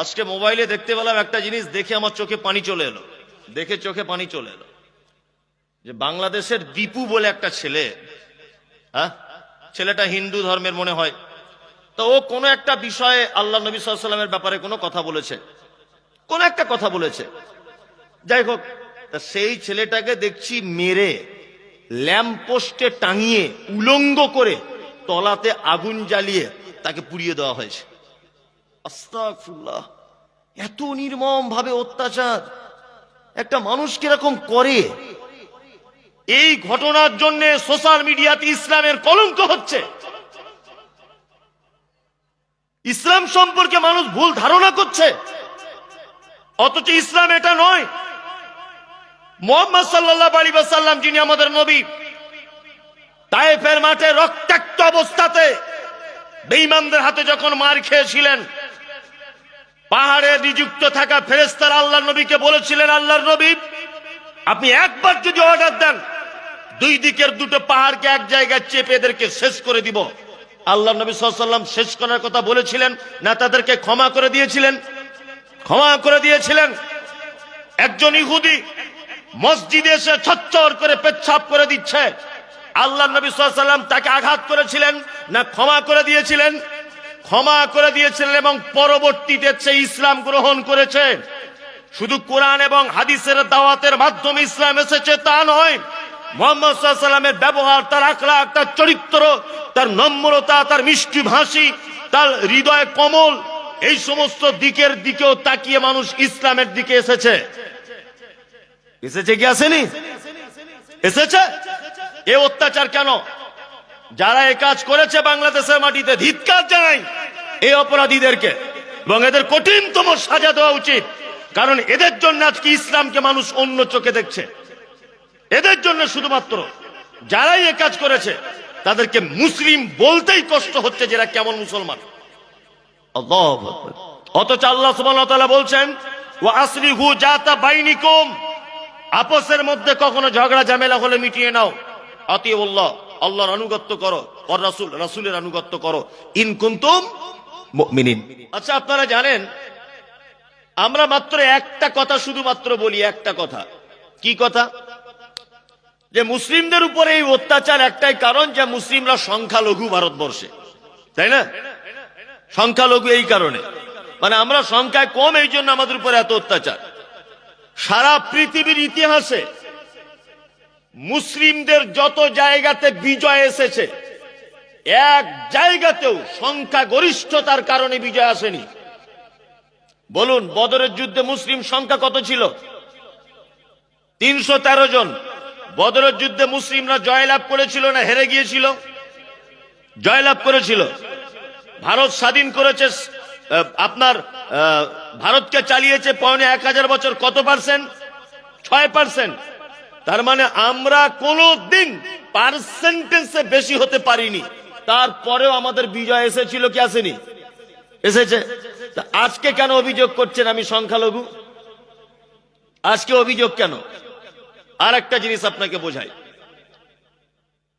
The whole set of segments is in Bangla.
আজকে মোবাইলে দেখতে পেলাম একটা জিনিস, দেখে আমার চোখে পানি চলে এলো, যে বাংলাদেশের দীপু বলে একটা ছেলে, হ্যাঁ, ছেলেটা হিন্দু ধর্মের মনে হয়, তো ও কোনো একটা বিষয়ে আল্লাহ নবী সাল্লাল্লাহু আলাইহি ওয়াসাল্লামের ব্যাপারে কোনো কথা বলেছে, কোন একটা কথা বলেছে, যাই হোক, তা সেই ছেলেটাকে দেখছি মেরে ল্যাম্পপোস্টে টাঙিয়ে উলঙ্গ করে তলাতে আগুন জ্বালিয়ে তাকে পুড়িয়ে দেওয়া হয়েছে। আস্তাগফিরুল্লাহ, এত নির্মম ভাবে অত্যাচার একটা মানুষ কিরকম করে! এই ঘটনার জন্য সোশ্যাল মিডিয়াতে ইসলামের কলঙ্ক হচ্ছে, ইসলাম সম্পর্কে মানুষ ভুল ধারণা করছে, অথচ ইসলাম এটা নয়। মুহাম্মদ সাল্লাল্লাহু আলাইহি ওয়াসাল্লাম, যিনি আমাদের নবী, তায়েফের মাঠে রক্তাক্ত অবস্থাতে বেঈমানদের হাতে যখন মার খেয়েছিলেন, পাহাড়ে নিযুক্ত থাকা ফেরেশতারা আল্লাহর নবীকে বলেছিলেন, আল্লাহর নবী, আপনি একবার যদি অর্ডার দেন, দুই দিকের দুটো পাহাড়কে এক জায়গায় চেপে এদেরকে শেষ করে দিব। আল্লাহর নবী সাল্লাল্লাহু আলাইহি ওয়াসাল্লাম শেষ করার কথা বলেছিলেন না তাদেরকে ক্ষমা করে দিয়েছিলেন? ক্ষমা করে দিয়েছিলেন। একজন ইহুদি মসজিদে এসে ছচ্ছর করে পেচ্ছাপ করে দিচ্ছে, আল্লাহর নবী সাল্লাল্লাহু আলাইহি ওয়াসাল্লাম তাকে আঘাত করেছিলেন না ক্ষমা করে দিয়েছিলেন? ক্ষমা করে দিয়েছিলেন, এবং পরবর্তীতে সে ইসলাম গ্রহণ করেছে। শুধু কোরআন এবং হাদিসের দাওয়াতের মাধ্যমে ইসলাম এসেছে তা নয়, মুহাম্মদ সাল্লাল্লাহু আলাইহি ওয়াসাল্লামের ব্যবহার, তার আখলাক, তার চরিত্র, তার নম্রতা, তার মিষ্টি ভাষী, তার হৃদয় কমল, এই সমস্ত দিকের দিকেও তাকিয়ে মানুষ ইসলামের দিকে এসেছে। এসেছে কি আসেনি? এসেছে। এ অত্যাচার কেন? যারা এই কাজ করেছে বাংলাদেশের মাটিতে, ধিক্কার জানাই এই অপরাধীদেরকে, এবং এদের কঠিনতম সাজা দেওয়া উচিত। কারণ এদের জন্য আজকে ইসলামকে মানুষ অন্য চোখে দেখছে। এদের জন্য শুধুমাত্র যারাই এ কাজ করেছে তাদেরকে মুসলিম বলতেই কষ্ট হচ্ছে, যারা কেমন মুসলমান। আল্লাহু আকবার। অথচ আল্লাহ সুবহানাহু ওয়া তাআলা বলছেন, ওয়া আসলিহু জাতা বাইনিকুম, আপসের মধ্যে কখনো ঝগড়া ঝামেলা হলে মিটিয়ে নাও। আতিউল্লাহ, আল্লাহর আনুগত্য করো, আর রাসূল, রাসূলের আনুগত্য করো, ইন কুনতুম মুমিনিন। আচ্ছা, আপনারা জানেন আমরা মাত্র একটা কথা শুধুমাত্র বলি, একটা কথা। কি কথা? যে মুসলিমদের উপরে এই অত্যাচার একটাই কারণ, যে মুসলিমরা সংখ্যালঘু ভারতবর্ষে, তাই না? সংখ্যালঘু এই কারণে, মানে আমরা সংখ্যায় কম, এই জন্য আমাদের উপরে এত অত্যাচার। সারা পৃথিবীর ইতিহাসে মুসলিমদের যত জায়গাতে বিজয় এসেছে, এক জায়গাতেও সংখ্যাগরিষ্ঠতার কারণে বিজয় আসেনি। বলুন, বদরের যুদ্ধে মুসলিম সংখ্যা কত ছিল? 313 জন। বদরের যুদ্ধে মুসলিমরা জয়লাভ করেছিল না হেরে গিয়েছিল? জয়লাভ করেছিল। ভারত স্বাধীন করেছে, আপনার ভারতকে চালিয়েছে 1000 বছর, কত পার্সেন্ট? 6%। তার মানে আমরা কোনদিন পার্সেন্টেজে বেশি হতে পারিনি, তারপরেও আমাদের বিজয় এসেছিল কি আসেনি? এসেছে। আজকে কেন অভিযোগ করছেন আমি সংখ্যালঘু? আজকে অভিযোগ কেন? আর একটা জিনিস আপনাকে বোঝাই,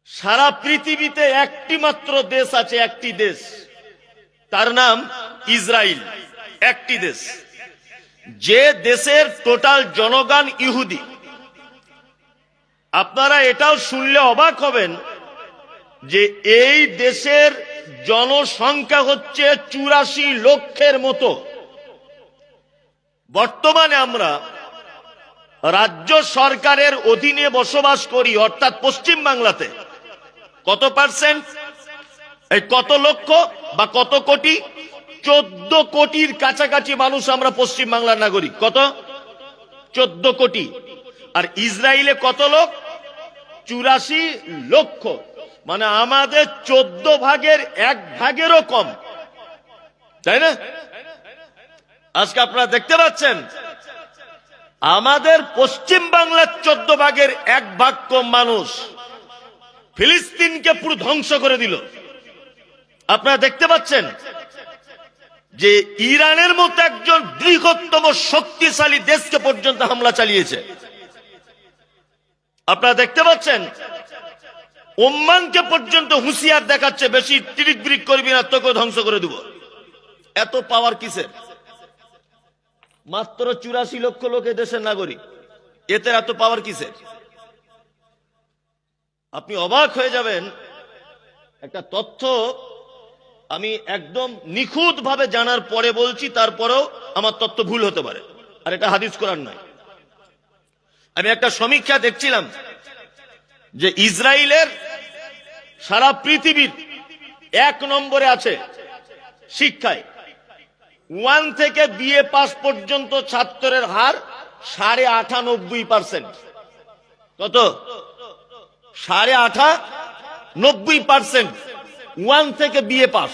সারা পৃথিবীতে একটি মাত্র দেশ আছে, একটি দেশ, তার নাম ইসরায়েল। একটি দেশ, যে দেশের টোটাল জনগণ ইহুদি। আপনারা এটাও শুনলে অবাক হবেন যে এই দেশের জনসংখ্যা হচ্ছে 84 লক্ষের মতো। বর্তমানে আমরা রাজ্য সরকারের অধীনে বসবাস করি, অর্থাৎ পশ্চিম বাংলাতে। কত পার্সেন্ট? এই কত লক্ষ বা কত কোটি? 14 কোটির কাছাকাছি মানুষ আমরা পশ্চিম বাংলার নাগরিক। কত? 14 কোটি। আর ইসরায়েলে কত লোক? 84 লক্ষ। মানে আমাদের 14 ভাগের 1 ভাগেরও কম, তাই না? আজকে আপনারা দেখতে পাচ্ছেন আমাদের পশ্চিম বাংলার 14 ভাগের 1 ভাগ কম মানুষ ফিলিস্তিনকে পুরো ধ্বংস করে দিল। আপনারা দেখতে পাচ্ছেন যে ইরানের মতো একজন বৃহত্তম শক্তিশালী দেশকে পর্যন্ত হামলা চালিয়েছে। আপনারা দেখতে পাচ্ছেন ওমানকে পর্যন্ত হুঁশিয়ার দেখাচ্ছে, বেশি টিরিক বিরিক করবি না, তোকে ধ্বংস করে দেব। এত পাওয়ার কিসের? মাত্র 84 লক্ষ লোক দেশের নাগরিক, এতে এত পাওয়ার কিসের? আপনি অবাক হয়ে যাবেন। একটা তথ্য আমি একদম নিখুঁত ভাবে জানার পরে বলছি, তারপরেও আমার তথ্য ভুল হতে পারে, আর এটা হাদিস কোরআন নয়। আমি একটা সমীক্ষা দেখছিলাম যে ইসরায়েলের সারা পৃথিবীর 1 নম্বরে আছে শিক্ষায়। 1 থেকে বিএ পাস পর্যন্ত ছাত্রের হার 98.5%। কত? 98.5%। 1 থেকে বিএ পাস,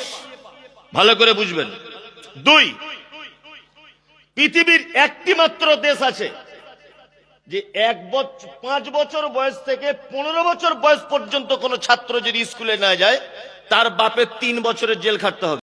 ভালো করে বুঝবেন। 2, পৃথিবীর একটি মাত্র দেশ আছে যে 5 বছর বয়স থেকে 15 বছর বয়স পর্যন্ত কোন ছাত্র যদি স্কুলে না যায়, তার বাপের 3 বছরের জেল খাটতে হবে।